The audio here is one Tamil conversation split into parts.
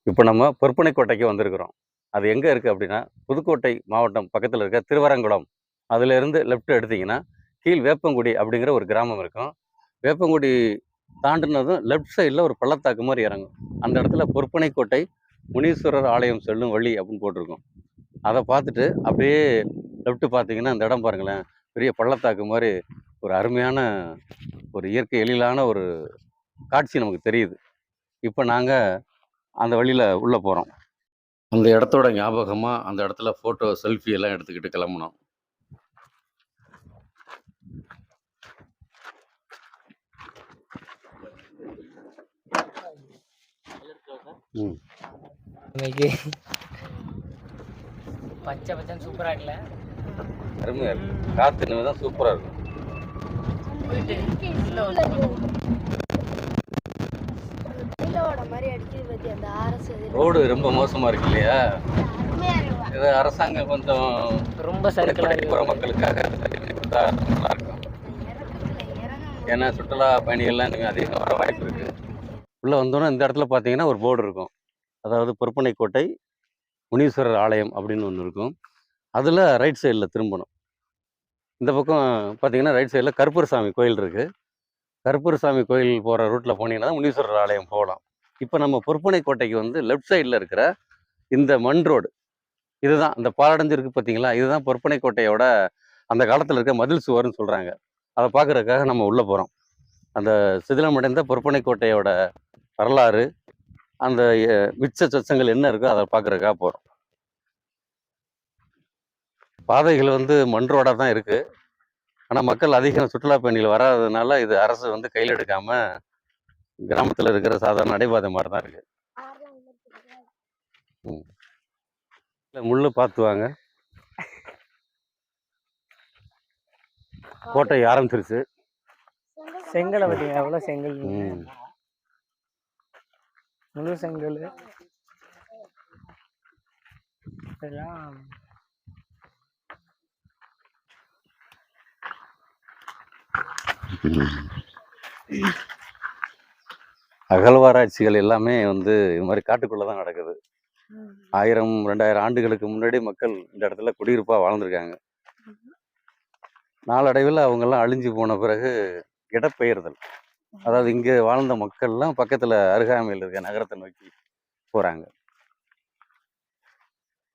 இப்போ நம்ம பொற்பனைக்கோட்டைக்கு வந்திருக்கிறோம். அது எங்க இருக்கு அப்படின்னா, புதுக்கோட்டை மாவட்டம் பக்கத்துல இருக்க திருவரங்குளம். அதிலிருந்து லெஃப்ட் எடுத்தீங்கன்னா, கீழ் வேப்பங்குடி அப்படிங்கிற ஒரு கிராமம் இருக்கும். வேப்பங்குடி தாண்டுனதும் லெஃப்ட் சைடுல ஒரு பள்ளத்தாக்கு மாரி இறங்கும். அந்த இடத்துல பொற்பனைக்கோட்டை முனீஸ்வரர் ஆலயம் செல்லும் வழி அப்படின்னு போட்டிருக்கும். அத பார்த்துட்டு அப்படியே லெஃப்ட் பார்த்தீங்கன்னா, அந்த இடம் பாருங்களேன். பெரிய பள்ளத்தாக்கு மாரி ஒரு அருமையான ஒரு இயற்கை எழிலான ஒரு காட்சி நமக்கு தெரியுது. இப்ப நாங்க அந்த வழியில உள்ள போறோம். அந்த இடத்தோட ஞாபகமா அந்த இடத்துல ஃபோட்டோ, செல்ஃபி எல்லாம் எடுத்துக்கிட்டு கிளம்புனோம். ம். இன்னைக்கு பச்சை பச்சைன்னு சூப்பரா இருக்குல்ல? அருமையா இருக்கு. காத்து இனிமே தான் சூப்பரா இருக்கும். ரோடு ரொம்ப மோசமா இருக்கு இல்லையா? இது அரசாங்கம் கொஞ்சம் ரொம்ப சர்க்கிளா போற மக்களுக்காக சரி பண்ணி கொடுத்தா நல்லா இருக்கும். ஏன்னா சுற்றுலா பயணிகள்லாம் இனிமே அதிகம் வர வாய்ப்பு இருக்கு. உள்ள வந்தோன்னே இந்த இடத்துல பார்த்தீங்கன்னா ஒரு போர்டு இருக்கும். அதாவது பொற்பனைக்கோட்டை முனீஸ்வரர் ஆலயம் அப்படின்னு ஒண்ணு இருக்கும். அதுல ரைட் சைடுல திரும்பணும். இந்த பக்கம் பார்த்தீங்கன்னா, ரைட் சைடுல கருப்பர்சாமி கோயில் இருக்கு. கருப்பர்சாமி கோயில் போற ரூட்ல போனீங்கன்னா தான் முனீஸ்வரர் ஆலயம் போகலாம். இப்ப நம்ம பொற்பனைக்கோட்டைக்கு வந்து லெஃப்ட் சைடுல இருக்கிற இந்த மண் ரோடு. இதுதான் இந்த பாழடைஞ்சு இருக்கு பார்த்தீங்களா? இதுதான் பொற்பனைக்கோட்டையோட அந்த காலத்துல இருக்க மதில் சுவர்ன்னு சொல்றாங்க. அத பார்க்கறதுக்காக நம்ம உள்ள போறோம். அந்த சிதிலமடைந்த பொற்பனைக்கோட்டையோட வரலாறு, அந்த மிச்ச சொச்சங்கள் என்ன இருக்கோ அத பார்க்கறதுக்காக போறோம். பாதைகள் வந்து மண் ரோடா தான் இருக்கு. ஆனா மக்கள் அதிகம் சுற்றுலா பயணிகள் வராததுனால இது அரசு வந்து கையில எடுக்காம கிராமத்துல இருக்கிற சாதாரண நடைபாதை மாதிரி தான் இருக்கு. ம். இல்ல முள்ளு பார்த்து வாங்க. கோட்டை ஆரம்பிச்சிருச்சு. செங்கலை பார்த்தீங்க எவ்வளோ செங்கல் ம். முழு செங்கல் இதெல்லாம் அகழ்வாராய்ச்சிகள் எல்லாமே வந்து இது மாதிரி காட்டுக்குள்ள தான் நடக்குது. 1000, 2000 ஆண்டுகளுக்கு முன்னாடி மக்கள் இந்த இடத்துல குடியிருப்பா வாழ்ந்திருக்காங்க. நாளடைவில் அவங்கெல்லாம் அழிஞ்சு போன பிறகு இடப்பெயர்தல். அதாவது இங்க வாழ்ந்த மக்கள்லாம் பக்கத்துல அருகாமையில் இருக்க நகரத்தை நோக்கி போறாங்க.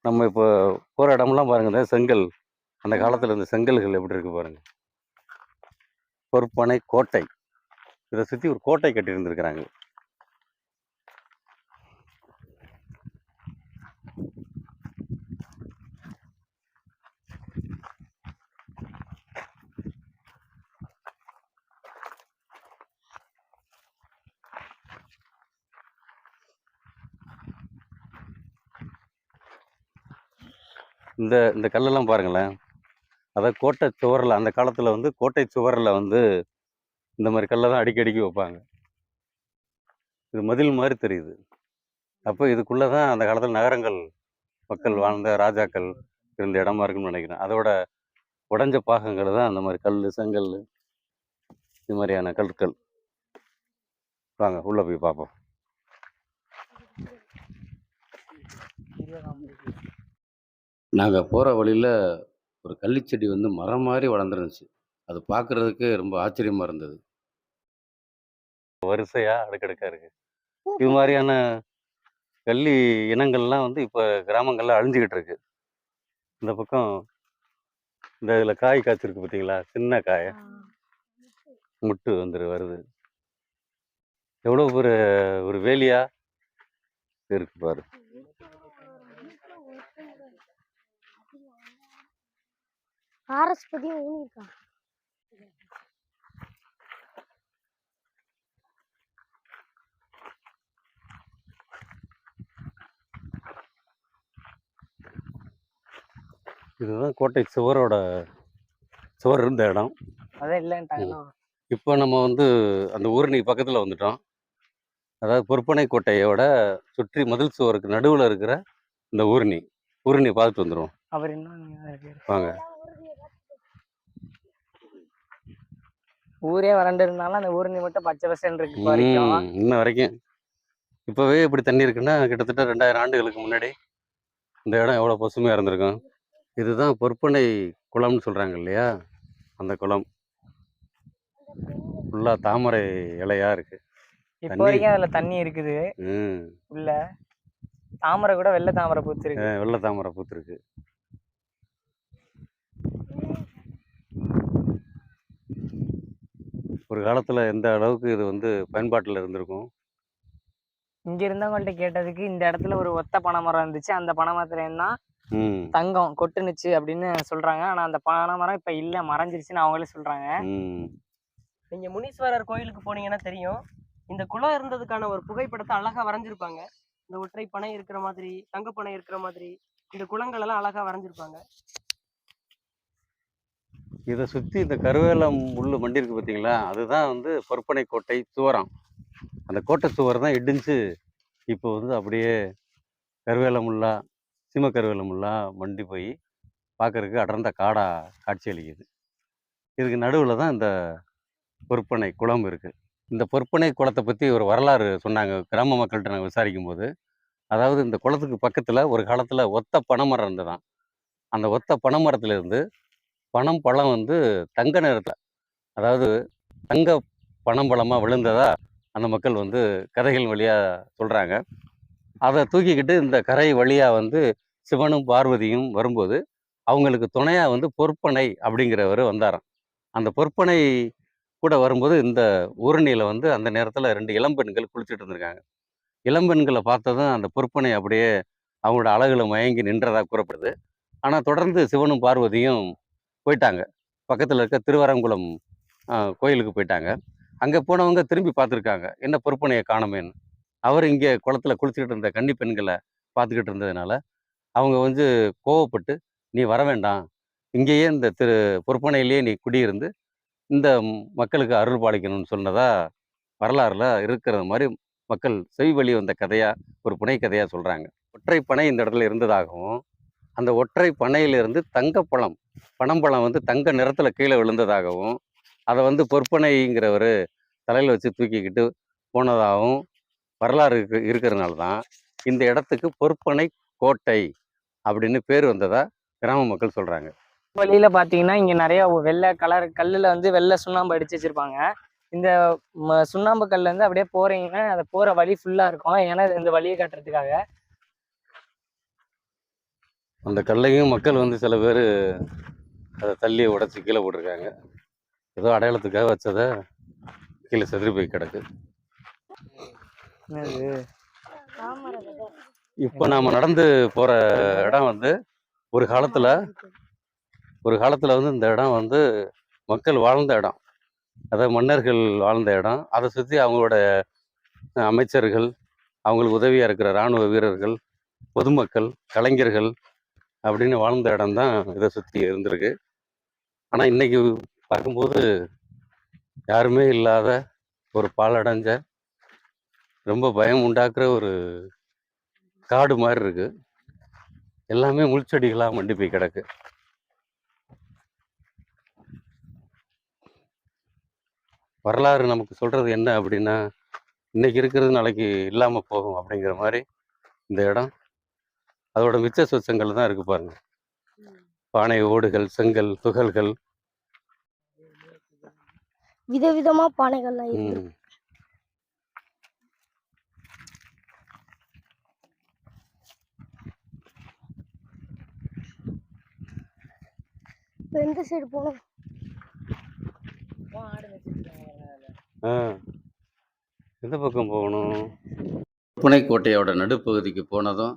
நம்ம இப்போ போற இடம்லாம் பாருங்க, இந்த செங்கல் அந்த காலத்துல இருந்த செங்கல்கள் எப்படி இருக்கு பாருங்க. பொற்பனை கோட்டை. இதை சுத்தி ஒரு கோட்டை கட்டி இருந்திருக்கிறாங்க. இந்த இந்த கல்லெல்லாம் பாருங்களேன். அதாவது கோட்டை சுவரில் அந்த காலத்துல வந்து கோட்டை சுவரில் வந்து இந்த மாதிரி கல்லை தான் அடிக்கடிக்கு வைப்பாங்க. இது மதில் மாதிரி தெரியுது. அப்போ இதுக்குள்ளதான் அந்த காலத்துல நகரங்கள், மக்கள் வாழ்ந்த ராஜாக்கள் இருந்த இடமா இருக்குன்னு நினைக்கிறேன். அதோட உடைஞ்ச பாகங்கள் தான் அந்த மாதிரி கல், செங்கல், இது மாதிரியான கற்கள். வாங்க உள்ள போய் பார்ப்போம். நாங்க போற வழியில ஒரு கள்ளிச்செடி வந்து மரம் மாதிரி வளர்ந்துருந்துச்சு. அது பார்க்கறதுக்கு ரொம்ப ஆச்சரியமா இருந்தது. வரிசையா அடுக்கடுக்கா இருக்கு. இது மாதிரியான கள்ளி இனங்கள்லாம் வந்து இப்ப கிராமங்கள்ல அழிஞ்சுகிட்டு இருக்கு. இந்த பக்கம் இந்த இதுல காய் காய்ச்சிருக்கு பார்த்தீங்களா? சின்ன காய் முட்டு வருது. எவ்வளவு ஒரு வேலியா இருக்கு பாரு. இதுதான் கோட்டை சுவர் இருந்த இடம். அதான் இல்லைன்ட்டாங்களோ. இப்போ நம்ம வந்து அந்த ஊரணி பக்கத்துல வந்துட்டோம். அதாவது பொற்பனை கோட்டையோட சுற்றி மதில் சுவருக்கு நடுவுல இருக்கிற இந்த ஊரணி பார்த்துட்டு வந்துருவோம். அவர் இன்னும் வாங்க. ஊரே வறண்டு இருந்தாலும் அந்த ஊரணி மட்டும் பச்சை பசேல்னு இருக்கு இப்போ வரைக்கும். இன்ன வரைக்கும் இப்போவே இப்படி தண்ணி இருக்குன்னா கிட்டத்தட்ட 2000 ஆண்டுகளுக்கு முன்னாடி இந்த இடம் எவ்வளோ பசுமையாக இருந்திருக்கும். இதுதான் பொற்பனை குளம்னு சொல்கிறாங்க இல்லையா, அந்த குளம் ஃபுல்லாக தாமரை இலையாக இருக்குது. இப்போ வரைக்கும் அதுல தண்ணி இருக்குது. உள்ள தாமரை கூட வெள்ளை தாமரை பூத்திருக்கு. வெள்ளை தாமரை பூத்திருக்கு. ஒரு காலத்துல எந்த அளவுக்கு இது வந்து பயன்பாட்டில் இருந்திருக்கும். இங்க இருந்தவங்கள்ட்ட கேட்டதுக்கு இந்த இடத்துல ஒரு ஒத்த பனைமரம் இருந்துச்சு, அந்த பனைமரத்துல இருந்தா தங்கம் கொட்டுனுச்சு அப்படின்னு சொல்றாங்க. ஆனா அந்த பனைமரம் இப்ப இல்ல, மறைஞ்சிருச்சுன்னு அவங்களே சொல்றாங்க. நீங்க முனீஸ்வரர் கோயிலுக்கு போனீங்கன்னா தெரியும், இந்த குளம் இருந்ததுக்கான ஒரு புகைப்படத்தை அழகா வரைஞ்சிருப்பாங்க. இந்த ஒற்றை பனை இருக்கிற மாதிரி, தங்க பனை இருக்கிற மாதிரி, இந்த குளங்கள் எல்லாம் அழகா வரைஞ்சிருப்பாங்க. இதை சுற்றி இந்த கருவேலம் முள்ளு மண்டி இருக்கு பார்த்தீங்களா, அதுதான் வந்து பொற்பனை கோட்டை சுவரம். அந்த கோட்டை சுவர் தான் இடிஞ்சு இப்போ வந்து அப்படியே கருவேல முள்ளா, சீம கருவேல முள்ளா மண்டி போய் பார்க்கறதுக்கு அடர்ந்த காடா காட்சி அளிக்குது. இதுக்கு நடுவில் தான் இந்த பொற்பனை குளம் இருக்குது. இந்த பொற்பனை குளத்தை பற்றி ஒரு வரலாறு சொன்னாங்க கிராம மக்கள்கிட்ட நாங்கள் விசாரிக்கும் போது. அதாவது இந்த குளத்துக்கு பக்கத்தில் ஒரு காலத்தில் ஒத்த பனைமரம் இருந்ததான். அந்த ஒத்த பனைமரத்துலேருந்து பழம் வந்து தங்க நிறத்தில், அதாவது தங்க பனம்பழமாக விழுந்ததா அந்த மக்கள் வந்து கதைகள் வழியாக சொல்கிறாங்க. அதை தூக்கிக்கிட்டு இந்த கரை வழியாக வந்து சிவனும் பார்வதியும் வரும்போது அவங்களுக்கு துணையாக வந்து பொற்பனை அப்படிங்கிறவர் வந்தாராம். அந்த பொற்பனை கூட வரும்போது இந்த ஊரணியில் வந்து அந்த நேரத்தில் 2 இளம்பெண்கள் குளிச்சுட்டு இருந்திருக்காங்க. இளம்பெண்களை பார்த்ததும் அந்த பொற்பனை அப்படியே அவங்களோட அழகுல மயங்கி நின்றதாக கூறப்படுது. ஆனால் தொடர்ந்து சிவனும் பார்வதியும் போயிட்டாங்க. பக்கத்தில் இருக்க திருவரங்குளம் கோயிலுக்கு போயிட்டாங்க. அங்கே போனவங்க திரும்பி பார்த்துருக்காங்க, என்ன பொற்பனையை காணமேன்னு. அவர் இங்கே குளத்துல குளிச்சுக்கிட்டு இருந்த கன்னி பெண்களை பார்த்துக்கிட்டு இருந்ததுனால அவங்க வந்து கோவப்பட்டு, நீ வர வேண்டாம், இங்கேயே இந்த பொற்பனையிலேயே நீ குடியிருந்து இந்த மக்களுக்கு அருள் பாலிக்கணும்னு சொன்னதா வரலாறுல இருக்கிற மாதிரி மக்கள் செவி வழி வந்த கதையா, ஒரு புனை கதையா சொல்றாங்க. ஒற்றை பனை இந்த இடத்துல இருந்ததாகவும், அந்த ஒற்றை பனையிலிருந்து தங்கப்பழம், பனம்பழம் வந்து தங்க நிறத்துல கீழே விழுந்ததாகவும், அதை வந்து பொற்பனைங்கிறவர் தலையில வச்சு தூக்கிக்கிட்டு போனதாகவும் வரலாறு இருக்கிறதுனால தான் இந்த இடத்துக்கு பொற்பனை கோட்டை அப்படின்னு பேர் வந்ததா கிராம மக்கள் சொல்றாங்க. வழியில பாத்தீங்கன்னா இங்க நிறைய வெள்ளை கலர் கல்லுல வந்து வெள்ளை சுண்ணாம்பு அடிச்சு வச்சிருப்பாங்க. இந்த சுண்ணாம்பு கல்ல இருந்து அப்படியே போறீங்கன்னா அதை போற வழி ஃபுல்லா இருக்கும். ஏன்னா இந்த வழியை காட்டுறதுக்காக அந்த கல்லையும் மக்கள் வந்து சில பேர் அதை தள்ளி உடைச்சி கீழே போட்டிருக்காங்க. ஏதோ அடையாளத்துக்காக வச்சதை கீழே செதறி போய் கிடக்கு. இப்போ நாம நடந்து போற இடம் வந்து ஒரு காலத்துல வந்து இந்த இடம் வந்து மக்கள் வாழ்ந்த இடம், அதாவது மன்னர்கள் வாழ்ந்த இடம். அதை சுற்றி அவங்களோட அமைச்சர்கள், அவங்களுக்கு உதவியாக இருக்கிற இராணுவ வீரர்கள், பொதுமக்கள், கலைஞர்கள் அப்படின்னு வாழ்ந்த இடம் தான் இதை சுற்றி இருந்திருக்கு. ஆனால் இன்னைக்கு பார்க்கும்போது யாருமே இல்லாத ஒரு பாலடைஞ்ச, ரொம்ப பயம் உண்டாக்குற ஒரு காடு மாதிரி இருக்கு. எல்லாமே முள்செடிகளாக மண்டி போய் கிடக்கு. வரலாறு நமக்கு சொல்றது என்ன அப்படின்னா, இன்னைக்கு இருக்கிறது நாளைக்கு இல்லாம போகும் அப்படிங்கிற மாதிரி இந்த இடம் அதோட மிச்ச சொச்சங்கள் தான் இருக்கு பாருங்க. பானை ஓடுகள், செங்கல் துகள்கள், விதவிதமா பானைகள்லாம் இருக்கு. எந்த சைடு போனோம்? எந்த பக்கம் போகணும்? புனைக்கோட்டையோட நடுப்பகுதிக்கு போனதும்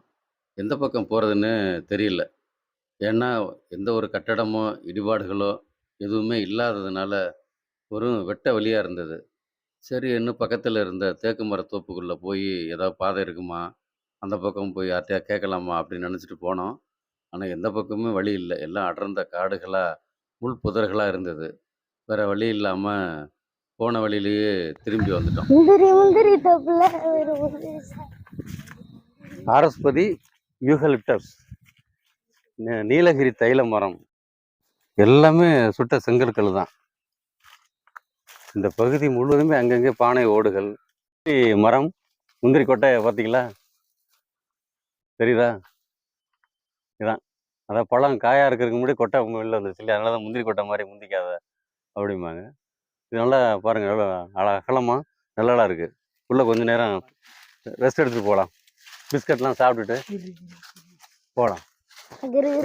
எந்த பக்கம் போகிறதுன்னு தெரியல. ஏன்னா எந்த ஒரு கட்டடமோ இடிபாடுகளோ எதுவுமே இல்லாததுனால ஒரு வெட்ட வழியாக இருந்தது. சரி, இன்னும் பக்கத்தில் இருந்த தேக்கு மரத்தோப்புக்குள்ளே போய் ஏதாவது பாதை இருக்குமா, அந்த பக்கம் போய் யார்ட்டையா கேட்கலாமா அப்படின்னு நினச்சிட்டு போனோம். ஆனால் எந்த பக்கமுமே வழி இல்லை. எல்லாம் அடர்ந்த காடுகளாக, முள் புதர்களாக இருந்தது. வேற வழி இல்லாமல் போன வழியிலேயே திரும்பி வந்துட்டோம். ஆரஸ்பதி யூகலிப்டஸ், நீலகிரி தைல மரம், எல்லாமே சுட்ட செங்கற்கள் தான். இந்த பகுதி முழுவதுமே அங்கங்கே பானை ஓடுகள், மரம், முந்திரி கொட்டை பார்த்தீங்களா? தெரியுதா? இதான். அதான் பழம் காயாக இருக்கிறதுக்கு முன்னாடி கொட்டை வெளில வந்துருச்சு இல்லையா? அதனால தான் முந்திரி கொட்டை மாதிரி முந்திக்காத அப்படிம்பாங்க. இது நல்லா பாருங்கள், எவ்வளோ அகலமாக நல்லா இருக்குது. உள்ளே கொஞ்சம் நேரம் ரெஸ்ட் எடுத்துகிட்டு போகலாம். பிஸ்கட்லாம் சாப்பிட்டுட்டு போகலாம்.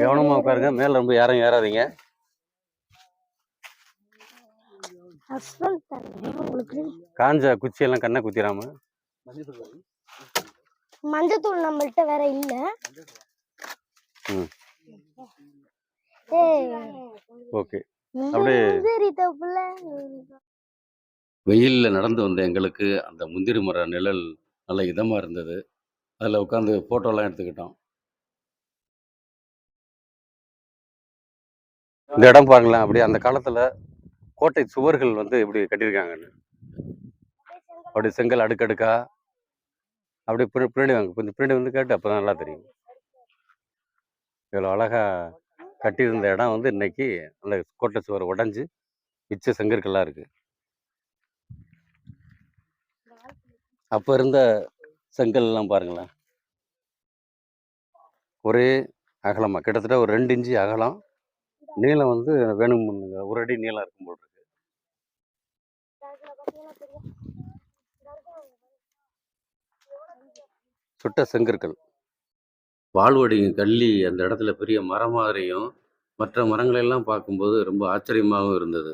கவனமாக உட்காருங்க, மேலே ரொம்ப யாரும் ஏறாதீங்க. காஞ்ச குச்சியெல்லாம் கண்ணை குத்திராம. மஞ்சத்தூள் நம்மள்ட்ட வேற இல்ல. ஓகே. அப்படியே வெயிலில் நடந்து வந்த எங்களுக்கு அந்த முந்திரி மர நிழல் நல்ல இதமாக இருந்தது. அதில் உட்காந்து ஃபோட்டோலாம் எடுத்துக்கிட்டோம். இந்த இடம் பாருங்களேன், அப்படியே அந்த காலத்தில் கோட்டை சுவர்கள் வந்து எப்படி கட்டியிருக்காங்கன்னு. அப்படி செங்கல் அடுக்கடுக்கா அப்படியே பின்னாடி வாங்க, கொஞ்சம் பின்னாடி வந்து கேட்டு அப்போ தான் நல்லா தெரியும். இவ்வளோ அழகாக கட்டியிருந்த இடம் வந்து இன்னைக்கு அந்த கோட்டை சுவர் உடஞ்சி மிச்ச செங்கற்கள்லாம் இருக்குது. அப்போ இருந்த செங்கல்லாம் பாருங்களேன், ஒரே அகலமாக கிட்டத்தட்ட ஒரு 2 இன்ச்சு அகலம், நீளம் வந்து வேணும் ஒரு அடி நீளம் இருக்கும் போல் இருக்கு. சுட்ட செங்கற்கள், வாழ்வடியும் கள்ளி அந்த இடத்துல பெரிய மரம் மாதிரியும் மற்ற மரங்களெல்லாம் பார்க்கும்போது ரொம்ப ஆச்சரியமாகவும் இருந்தது.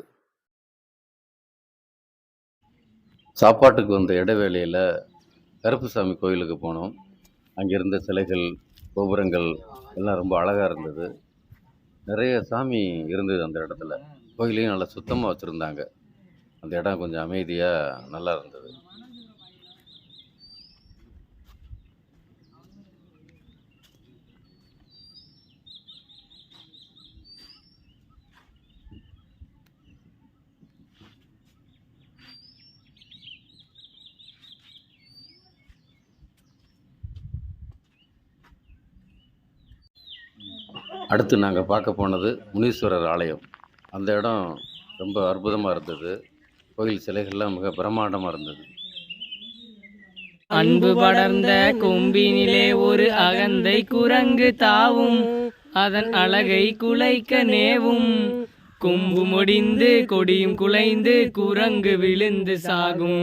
சாப்பாட்டுக்கு வந்த இடைவேளையில் கருப்புசாமி கோயிலுக்கு போனோம். அங்கே இருந்த சிலைகள், கோபுரங்கள் எல்லாம் ரொம்ப அழகாக இருந்தது. நிறைய சாமி இருந்தது அந்த இடத்துல. கோயிலையும் நல்லா சுத்தமாக வச்சுருந்தாங்க. அந்த இடம் கொஞ்சம் அமைதியாக நல்லா இருந்தது. அடுத்து நாங்கள் பார்க்க போனது முனீஸ்வரர் ஆலயம். அந்த இடம் ரொம்ப அற்புதமாக இருந்தது. கோயில் சிலைகள்லாம் மிக பிரம்மாண்டமாக இருந்தது. அன்பு படர்ந்த கொம்பினிலே ஒரு அகந்தை குரங்கு தாவும், அதன் அழகை குலைக்க நேவும். கொம்பு முடிந்து கொடியும் குலைந்து குரங்கு விழுந்து சாகும்.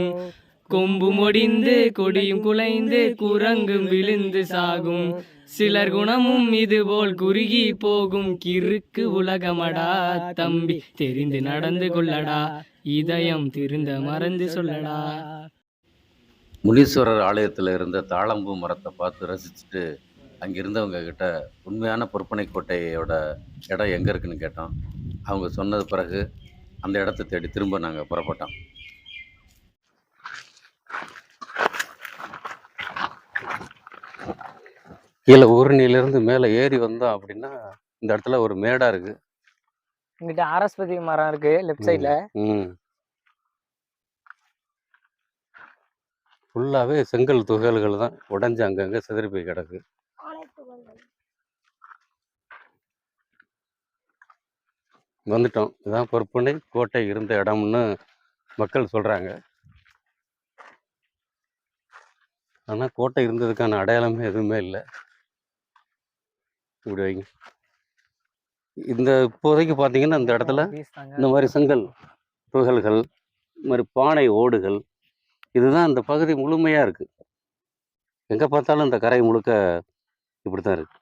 கொம்பு முடிந்து கொடியும் குலைந்து குரங்கு விழுந்து சாகும். சிலர் குணமும் இதுபோல் குறுகி போகும். கிறுக்கு உலகமடா தம்பி, தெரிந்து நடந்து கொள்ளடா. இதயம் திருந்த மறந்து சொல்லடா. முனீஸ்வரர் ஆலயத்தில் இருந்த தாழம்பூ மரத்தை பார்த்து ரசிச்சுட்டு அங்கே இருந்தவங்க கிட்ட உண்மையான பொற்பனை கோட்டையோட இடம் எங்கே இருக்குன்னு கேட்டோம். அவங்க சொன்னது பிறகு அந்த இடத்த தேடி திரும்ப நாங்கள் புறப்பட்டோம். கீழே ஊரணியிலேருந்து மேலே ஏறி வந்தோம் அப்படின்னா இந்த இடத்துல ஒரு மேடாக இருக்குது. இங்கிட்ட ஆரஸ்பதி மரம் இருக்கு லெஃப்ட் சைட்ல. ஃபுல்லாகவே செங்கல் துகள்கள் தான் உடஞ்சி அங்கங்கே சிதறி போய் கிடக்கு. வந்துட்டோம். இதுதான் பொற்பனை கோட்டை இருந்த இடம்னு மக்கள் சொல்கிறாங்க. ஆனால் கோட்டை இருந்ததுக்கான அடையாளமே எதுவுமே இல்லை. இப்படி வைங்க. இந்த இப்போதைக்கு பார்த்தீங்கன்னா இந்த இடத்துல இந்த மாதிரி செங்கல் துகள்கள், இந்த மாதிரி பானை ஓடுகள், இதுதான் இந்த பகுதி முழுமையாக இருக்குது. எங்கே பார்த்தாலும் இந்த கரை முழுக்க இப்படி தான் இருக்குது.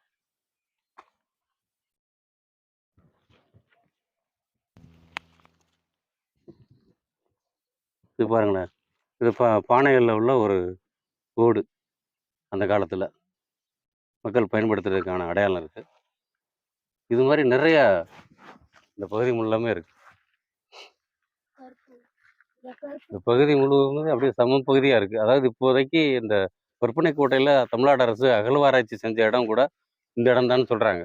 இது பாருங்களேன், இது பானைகளில் உள்ள ஒரு ஓடு. அந்த காலத்தில் மக்கள் பயன்படுத்துறதுக்கான அடையாளம் இருக்குது. இது மாதிரி நிறையா இந்த பகுதி முழுமே இருக்குது. இந்த பகுதி முழுவதும் அப்படியே சம பகுதியாக இருக்குது. அதாவது இப்போதைக்கு இந்த பொற்பனை கோட்டையில் தமிழ்நாடு அரசு அகழ்வாராய்ச்சி செஞ்ச இடம் கூட இந்த இடம் தான் சொல்கிறாங்க.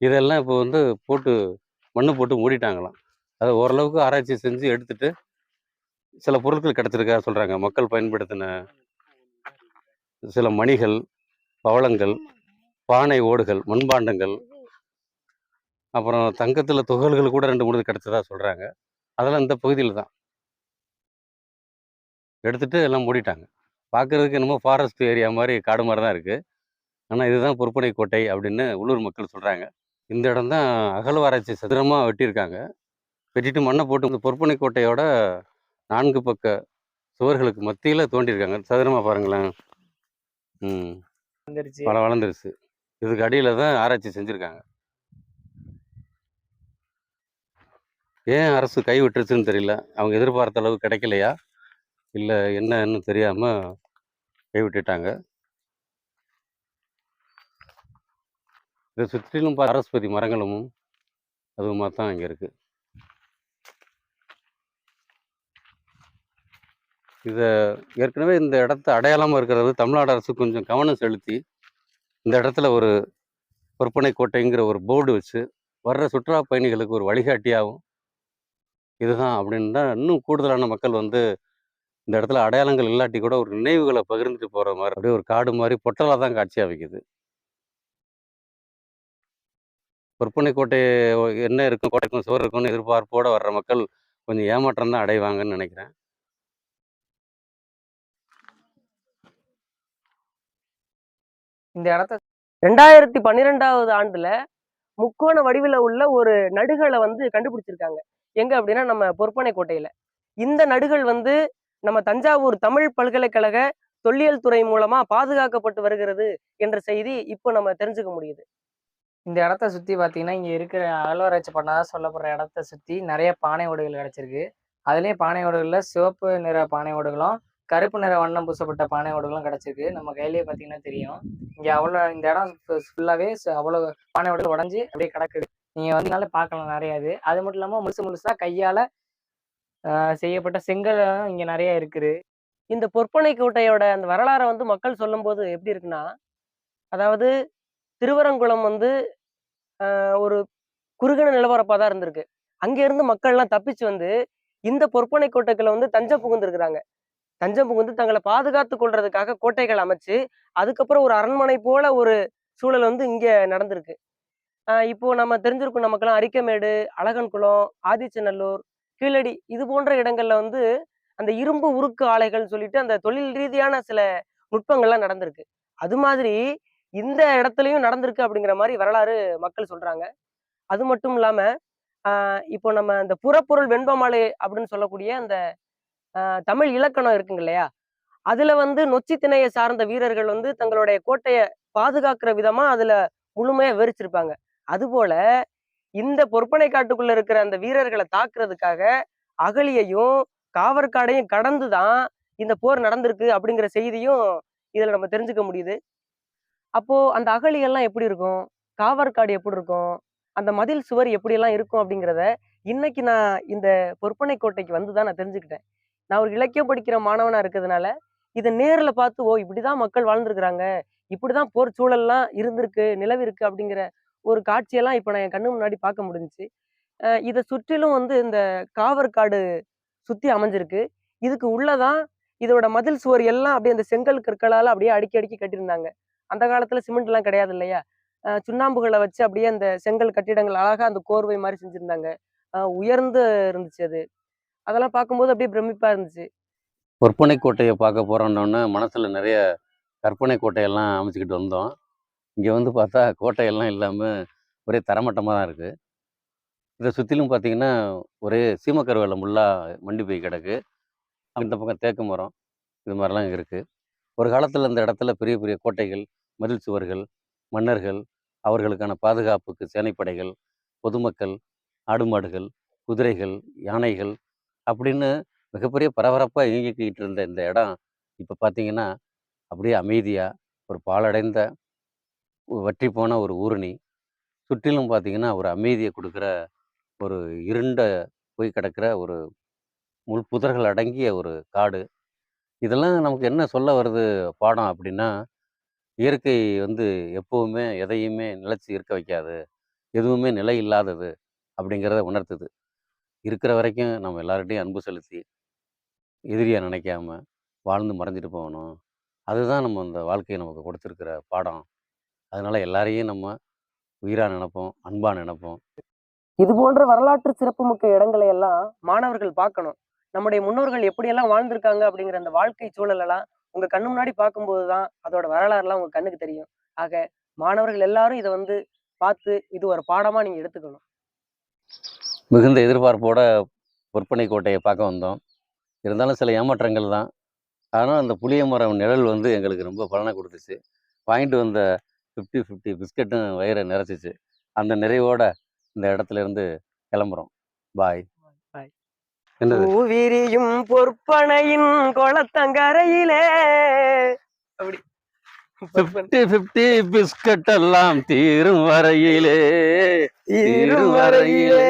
இதெல்லாம் இப்போ வந்து மண்ணு போட்டு மூடிட்டாங்களாம். அதை ஓரளவுக்கு ஆராய்ச்சி செஞ்சு எடுத்துட்டு சில பொருட்கள் கிடச்சிருக்கா சொல்கிறாங்க. மக்கள் பயன்படுத்தின சில மணிகள், பவளங்கள், பானை ஓடுகள், மண்பாண்டங்கள், அப்புறம் தங்கத்தில் துகள்கள் கூட 2-3 கிடச்சதா சொல்கிறாங்க. அதெல்லாம் இந்த பகுதியில் தான் எடுத்துட்டு எல்லாம் மூடிட்டாங்க. பார்க்கறதுக்கு என்னமோ ஃபாரஸ்ட் ஏரியா மாதிரி காடு மாதிரி தான் இருக்குது. ஆனால் இதுதான் பொற்பனை கோட்டை அப்படின்னு உள்ளூர் மக்கள் சொல்கிறாங்க. இந்த இடம் தான் அகழ்வாராய்ச்சி சதுரமாக வெட்டியிருக்காங்க. வெட்டிட்டு மண்ணை போட்டு இந்த பொற்பனை கோட்டையோட 4 பக்க சுவர்களுக்கு மத்தியில் தோண்டியிருக்காங்க. சதுரமாக பாருங்களேன். வந்துருச்சு. பல வளர்ந்துருச்சு. இதுக்கு அடியில் தான் ஆராய்ச்சி செஞ்சுருக்காங்க. ஏன் அரசு கை விட்டுருச்சுன்னு தெரியல. அவங்க எதிர்பார்த்த அளவு கிடைக்கலையா, இல்லை என்னன்னு தெரியாமல் கைவிட்டுட்டாங்க. இதை சுற்றிலும் அரஸ்பதி மரங்களும் அதுவுமா தான் இங்கே இருக்குது. இதை ஏற்கனவே இந்த இடத்த அடையாளமாக இருக்கிறது தமிழ்நாடு அரசு கொஞ்சம் கவனம் செலுத்தி இந்த இடத்துல ஒரு பொற்பனை கோட்டைங்கிற ஒரு போர்டு வச்சு வர்ற சுற்றுலா பயணிகளுக்கு ஒரு வழிகாட்டியாகவும் இதுதான் அப்படின்னு தான் இன்னும் கூடுதலான மக்கள் வந்து இந்த இடத்துல அடையாளங்கள் இல்லாட்டி கூட ஒரு நினைவுகளை பகிர்ந்துட்டு போகிற மாதிரி அப்படியே ஒரு காடு மாதிரி பொட்டலாக தான் காட்சியாக வைக்குது. பொற்பனை கோட்டை என்ன இருக்கும், கோட்டைக்கும் சுவர் இருக்கும்னு எதிர்பார்ப்போடு வர்ற மக்கள் கொஞ்சம் ஏமாற்றம் தான் அடைவாங்கன்னு நினைக்கிறேன். இந்த இடத்த 2012வது ஆண்டுல முக்கோண வடிவில் உள்ள ஒரு நடுகளை வந்து கண்டுபிடிச்சிருக்காங்க. எங்க அப்படின்னா நம்ம பொற்பனை கோட்டையில. இந்த நடுகள் வந்து நம்ம தஞ்சாவூர் தமிழ் பல்கலைக்கழக தொல்லியல் துறை மூலமா பாதுகாக்கப்பட்டு வருகிறது என்ற செய்தி இப்போ நம்ம தெரிஞ்சுக்க முடியுது. இந்த இடத்த சுற்றி பார்த்தீங்கன்னா, இங்கே இருக்கிற அகழ்வாராய்ச்சி பண்ணாதான் சொல்லப்படுற இடத்த சுற்றி நிறைய பானை ஓடுகள் கிடச்சிருக்கு. அதுலேயும் பானை ஓடுகளில் சிவப்பு நிற பானை ஓடுகளும் கருப்பு நிற வண்ணம் பூசப்பட்ட பானை ஓடுகளும் கிடச்சிருக்கு. நம்ம கையிலேயே பார்த்தீங்கன்னா தெரியும். இங்கே அவ்வளோ இந்த இடம் ஃபுல்லாகவே அவ்வளோ பானை ஓடுகள் உடஞ்சி அப்படியே கிடக்குது. நீங்கள் வந்தனால பார்க்கலாம் நிறையா இது. அது மட்டும் இல்லாமல் முழுசாக கையால் செய்யப்பட்ட செங்கலும் இங்கே நிறைய இருக்குது. இந்த பொற்பனை கோட்டையோட அந்த வரலாறை வந்து மக்கள் சொல்லும்போது எப்படி இருக்குன்னா, அதாவது திருவரங்குளம் வந்து ஒரு குறுகின நிலவரப்பா தான் இருந்திருக்கு. அங்க இருந்து மக்கள்லாம் தப்பிச்சு வந்து இந்த பொற்பனை கோட்டைக்குள்ள வந்து தஞ்சம் புகுந்திருக்கிறாங்க. தஞ்சம் புகுந்து தங்களை பாதுகாத்து கொள்றதுக்காக கோட்டைகள் அமைச்சு, அதுக்கப்புறம் ஒரு அரண்மனை போல ஒரு சூழல் வந்து இங்க நடந்திருக்கு. இப்போ நம்ம தெரிஞ்சிருக்கும் நமக்கெல்லாம் அரிக்கமேடு, அழகன்குளம், ஆதிச்சநல்லூர், கீழடி இது போன்ற இடங்கள்ல வந்து அந்த இரும்பு உருக்கு ஆலைகள் சொல்லிட்டு அந்த தொழில் ரீதியான சில நுட்பங்கள்லாம் நடந்திருக்கு. அது மாதிரி இந்த இடத்துலயும் நடந்திருக்கு அப்படிங்கிற மாதிரி வரலாறு மக்கள் சொல்றாங்க. அது மட்டும் இல்லாம இப்போ நம்ம இந்த புறப்பொருள் வெண்பமாலை அப்படின்னு சொல்லக்கூடிய அந்த தமிழ் இலக்கணம் இருக்குங்க இல்லையா, அதுல வந்து நொச்சி திணையை சார்ந்த வீரர்கள் வந்து தங்களுடைய கோட்டைய பாதுகாக்கிற விதமா அதுல முழுமையா விவரிச்சிருப்பாங்க. அதுபோல இந்த பொற்பனை காட்டுக்குள்ள இருக்கிற அந்த வீரர்களை தாக்குறதுக்காக அகழியையும் காவற்காடையும் கடந்துதான் இந்த போர் நடந்திருக்கு அப்படிங்கிற செய்தியும் இதுல நம்ம தெரிஞ்சுக்க முடியுது. அப்போ அந்த அகழிகள்லாம் எப்படி இருக்கும், காவற்காடு எப்படி இருக்கும், அந்த மதில் சுவர் எப்படியெல்லாம் இருக்கும் அப்படிங்கிறத இன்னைக்கு நான் இந்த பொற்பனை கோட்டைக்கு வந்துதான் நான் தெரிஞ்சுக்கிட்டேன். நான் ஒரு இலக்கியம் படிக்கிற மாணவனா இருக்கிறதுனால இதை நேர்ல பார்த்து ஓ இப்படிதான் மக்கள் வாழ்ந்திருக்கிறாங்க, இப்படிதான் போர் சூழல்லாம் இருந்திருக்கு நிலவிருக்கு அப்படிங்கிற ஒரு காட்சியெல்லாம் இப்ப நான் என் கண்ணு முன்னாடி பார்க்க முடிஞ்சுச்சு. இதை சுற்றிலும் வந்து இந்த காவற்காடு சுத்தி அமைஞ்சிருக்கு. இதுக்கு உள்ளதான் இதோட மதில் சுவர் எல்லாம் அப்படியே அந்த செங்கல் கற்களால அப்படியே அடுக்கி அடுக்கி கட்டியிருந்தாங்க. அந்த காலத்துல சிமெண்ட் எல்லாம் கிடையாது இல்லையா, சுண்ணாம்புகளை வச்சு அப்படியே அந்த செங்கல் கட்டிடங்கள் அழகா அந்த கோர்வை மாதிரி செஞ்சிருந்தாங்க. உயர்ந்து இருந்துச்சு அது. அதெல்லாம் பார்க்கும்போது அப்படியே பிரமிப்பா இருந்துச்சு. பொற்பனை கோட்டையை பார்க்க போகிறோன்னொன்னே மனசில் நிறைய கற்பனை கோட்டையெல்லாம் அமைச்சிக்கிட்டு வந்தோம். இங்கே வந்து பார்த்தா கோட்டையெல்லாம் இல்லாமல் ஒரே தரமட்டமாக தான் இருக்குது. இதை சுற்றிலும் பார்த்தீங்கன்னா ஒரே சீமக்கருவேல முள்ளாக மண்டி போய் கிடக்கு. இந்த பக்கம் தேக்கு மரம் இது மாதிரிலாம் இருக்குது. ஒரு காலத்தில் இந்த இடத்துல பெரிய பெரிய கோட்டைகள், மதில் சுவர்கள், மன்னர்கள், அவர்களுக்கான பாதுகாப்புக்கு சேனைப்படைகள், பொதுமக்கள், ஆடு மாடுகள், குதிரைகள், யானைகள் அப்படின்னு மிகப்பெரிய பரபரப்பாக இயங்கிக்கிட்டு இருந்த இந்த இடம் இப்போ பார்த்தீங்கன்னா அப்படியே அமைதியாக ஒரு பாழடைந்த வற்றி போன ஒரு ஊரணி. சுற்றிலும் பார்த்தீங்கன்னா ஒரு அமைதியை கொடுக்குற ஒரு இருண்ட போய் கிடக்கிற ஒரு முள் புதர்கள் அடங்கிய ஒரு காடு. இதெல்லாம் நமக்கு என்ன சொல்ல வருது பாடம் அப்படின்னா, இயற்கை வந்து எப்போவுமே எதையுமே நிலைச்சு இருக்க வைக்காது, எதுவுமே நிலை இல்லாதது அப்படிங்கிறத உணர்த்துது. இருக்கிற வரைக்கும் நம்ம எல்லார்கிட்டையும் அன்பு செலுத்தி எதிரியா நினைக்காம வாழ்ந்து மறைஞ்சிட்டு போகணும். அதுதான் நம்ம இந்த வாழ்க்கையை நமக்கு கொடுத்துருக்கிற பாடம். அதனால எல்லாரையும் நம்ம உயிரா நினைப்போம், அன்பா நினைப்போம். இது போன்ற வரலாற்று சிறப்புமிக்க இடங்களை எல்லாம் மாணவர்கள் பார்க்கணும். நம்முடைய முன்னோர்கள் எப்படியெல்லாம் வாழ்ந்திருக்காங்க அப்படிங்கிற அந்த வாழ்க்கை சூழலெல்லாம் உங்க கண்ணு முன்னாடி பார்க்கும்போது தான் அதோட வரலாறுலாம் உங்க கண்ணுக்கு தெரியும். ஆக மாணவர்கள் எல்லாரும் இதை வந்து பார்த்து இது ஒரு பாடமா நீங்க எடுத்துக்கணும். மிகுந்த எதிர்பார்ப்போட பொற்பனை கோட்டையை பார்க்க வந்தோம். இருந்தாலும் சில ஏமாற்றங்கள் தான். ஆனால் அந்த புளிய மரம் நிழல் வந்து எங்களுக்கு ரொம்ப பலனை கொடுத்துச்சு. வாங்கிட்டு வந்த 50-50 பிஸ்கட்டும் வயிறை நிறைச்சிச்சு. அந்த நிறைவோட இந்த இடத்துல இருந்து கிளம்புறோம். பாய். பாய். என்னது? பூவிரியும் பொற்பனையின் குளத்தங்கரையிலே அப்படி 50-50 பிஸ்கட் எல்லாம் தீரும் வரையிலே தீரும் வரையிலே